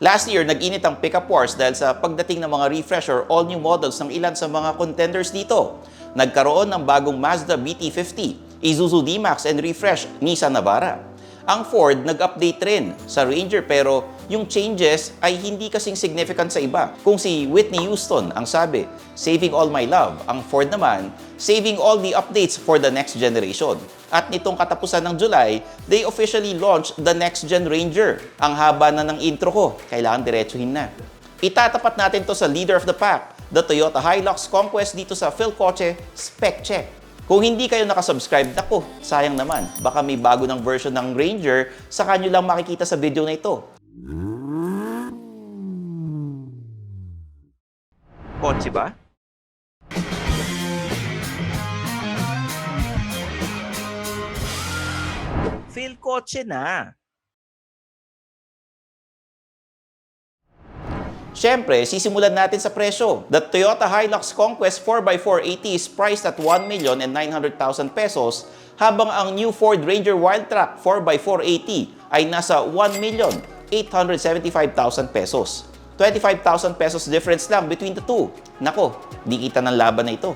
Last year, nag-init ang pickup wars dahil sa pagdating ng mga refresh or all-new models ng ilan sa mga contenders dito. Nagkaroon ng bagong Mazda BT50, Isuzu D-Max and refresh Nissan Navara. Ang Ford nag-update rin sa Ranger pero yung changes ay hindi kasing significant sa iba. Kung si Whitney Houston ang sabi, saving all my love. Ang Ford naman, saving all the updates for the next generation. At nitong katapusan ng July, they officially launched the next gen Ranger. Ang haba na ng intro ko, kailangan diretsuhin na. Itatapat natin to sa leader of the pack, the Toyota Hilux Conquest dito sa Philcoche Spec Check. Kung hindi kayo nakasubscribe, naku, sayang naman. Baka may bago ng version ng Ranger, saka nyo lang makikita sa video na ito. Kotse ba? Philcoche na. Siyempre, sisimulan natin sa presyo. The Toyota Hilux Conquest 4x480 is priced at 1,900,000 pesos, habang ang new Ford Ranger Wildtrak 4x480 ay nasa 1,875,000 pesos. 25,000 pesos difference lang between the two. Nako, di kita ng laban na ito.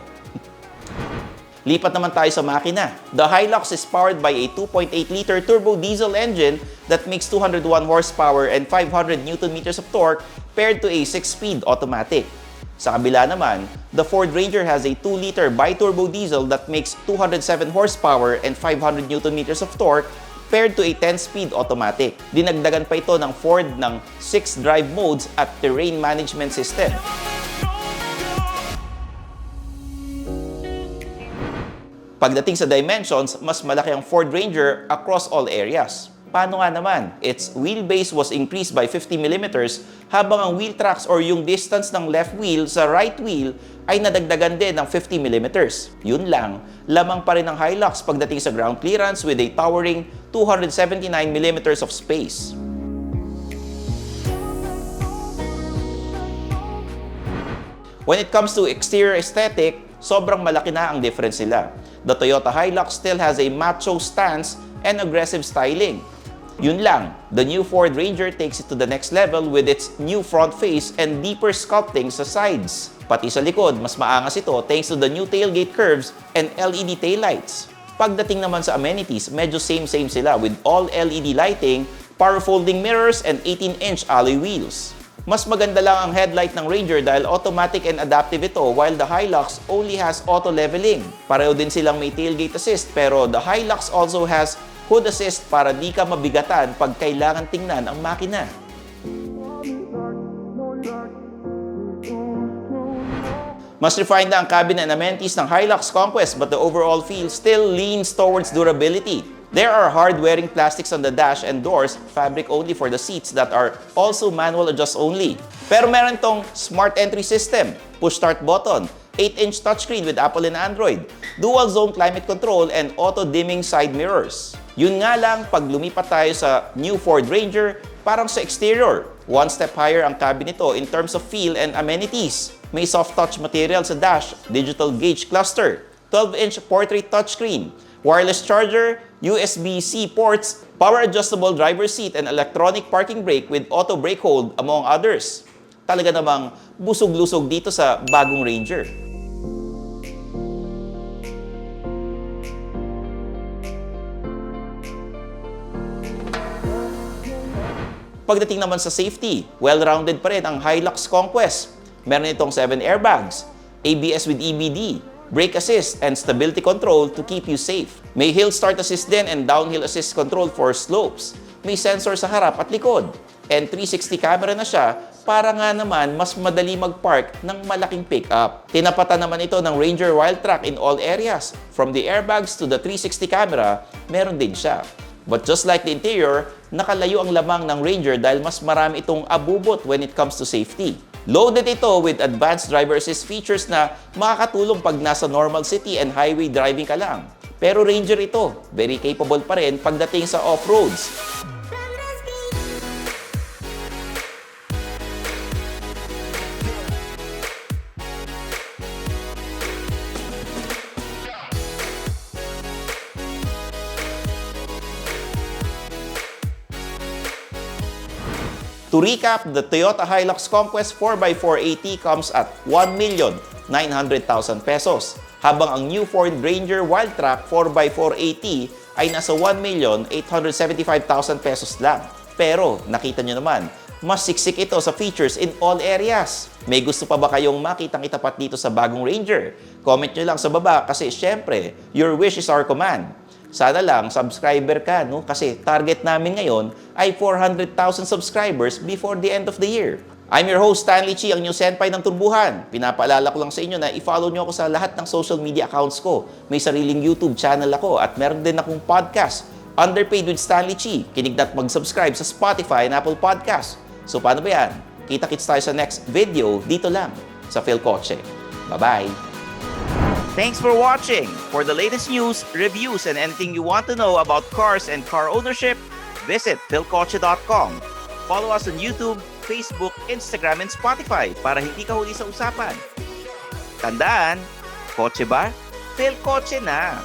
Lipat naman tayo sa makina. The Hilux is powered by a 2.8-liter turbo diesel engine that makes 201 horsepower and 500 Nm of torque paired to a 6-speed automatic. Sa kabila naman, the Ford Ranger has a 2-liter bi-turbo diesel that makes 207 horsepower and 500 Nm of torque paired to a 10-speed automatic. Dinagdagan pa ito ng Ford ng 6 drive modes at terrain management system. Pagdating sa dimensions, mas malaki ang Ford Ranger across all areas. Paano nga naman? Its wheelbase was increased by 50 mm habang ang wheel tracks or yung distance ng left wheel sa right wheel ay nadagdagan din ng 50 mm. Yun lang, lamang pa rin ang Hilux pagdating sa ground clearance with a towering 279 mm of space. When it comes to exterior aesthetic, sobrang malaki na ang difference nila. The Toyota Hilux still has a macho stance and aggressive styling. Yun lang, the new Ford Ranger takes it to the next level with its new front face and deeper sculpting sa sides. Pati sa likod, mas maangas ito thanks to the new tailgate curves and LED taillights. Pagdating naman sa amenities, medyo same-same sila with all LED lighting, power folding mirrors, and 18-inch alloy wheels. Mas maganda lang ang headlight ng Ranger dahil automatic and adaptive ito while the Hilux only has auto leveling. Pareho din silang may tailgate assist pero the Hilux also has hood assist para di ka mabigatan pag kailangan tingnan ang makina. Mas refined na ang cabin and amenities ng Hilux Conquest but the overall feel still leans towards durability. There are hard-wearing plastics on the dash and doors, fabric only for the seats that are also manual adjust only. Pero meron tong smart entry system, push start button, 8-inch touchscreen with Apple and Android, dual zone climate control, and auto-dimming side mirrors. Yun nga lang, pag lumipat tayo sa new Ford Ranger, parang sa exterior, one step higher ang cabin nito in terms of feel and amenities. May soft touch material sa dash, digital gauge cluster, 12-inch portrait touchscreen, wireless charger, USB-C ports, power-adjustable driver seat, and electronic parking brake with auto brake hold, among others. Talaga namang busog-lusog dito sa bagong Ranger. Pagdating naman sa safety, well-rounded pa rin ang Hilux Conquest. Meron itong 7 airbags, ABS with EBD, brake assist, and stability control to keep you safe. May hill start assist din and downhill assist control for slopes. May sensor sa harap at likod. And 360 camera na siya para nga naman mas madali mag-park ng malaking pickup. Tinapatan naman ito ng Ranger Wildtrak in all areas. From the airbags to the 360 camera, meron din siya. But just like the interior, nakalayo ang lamang ng Ranger dahil mas marami itong abubot when it comes to safety. Loaded ito with advanced driver assist features na makakatulong pag nasa normal city and highway driving ka lang. Pero Ranger ito, very capable pa rin pagdating sa off-roads. To recap, the Toyota Hilux Conquest 4x480 comes at 1,900,000 pesos, habang ang new Ford Ranger Wildtrak 4x480 ay nasa 1,875,000 pesos lang. Pero nakita nyo naman, mas siksik ito sa features in all areas. May gusto pa ba kayong makitang itapat dito sa bagong Ranger? Comment nyo lang sa baba kasi syempre, your wish is our command. Sana lang subscriber ka, no? Kasi target namin ngayon ay 400,000 subscribers before the end of the year. I'm your host, Stanley Chi, ang new senpai ng Turbuhan. Pinapaalala ko lang sa inyo na i-follow nyo ako sa lahat ng social media accounts ko. May sariling YouTube channel ako at meron din akong podcast, Underpaid with Stanley Chi. Kinig na at mag-subscribe sa Spotify and Apple Podcasts. So paano ba yan? Kita-kits tayo sa next video dito lang sa Philcoche. Bye-bye! Thanks for watching! For the latest news, reviews, and anything you want to know about cars and car ownership, visit philcoche.com. Follow us on YouTube, Facebook, Instagram, and Spotify para hindi ka huli sa usapan. Tandaan, kotse ba? Philcoche na!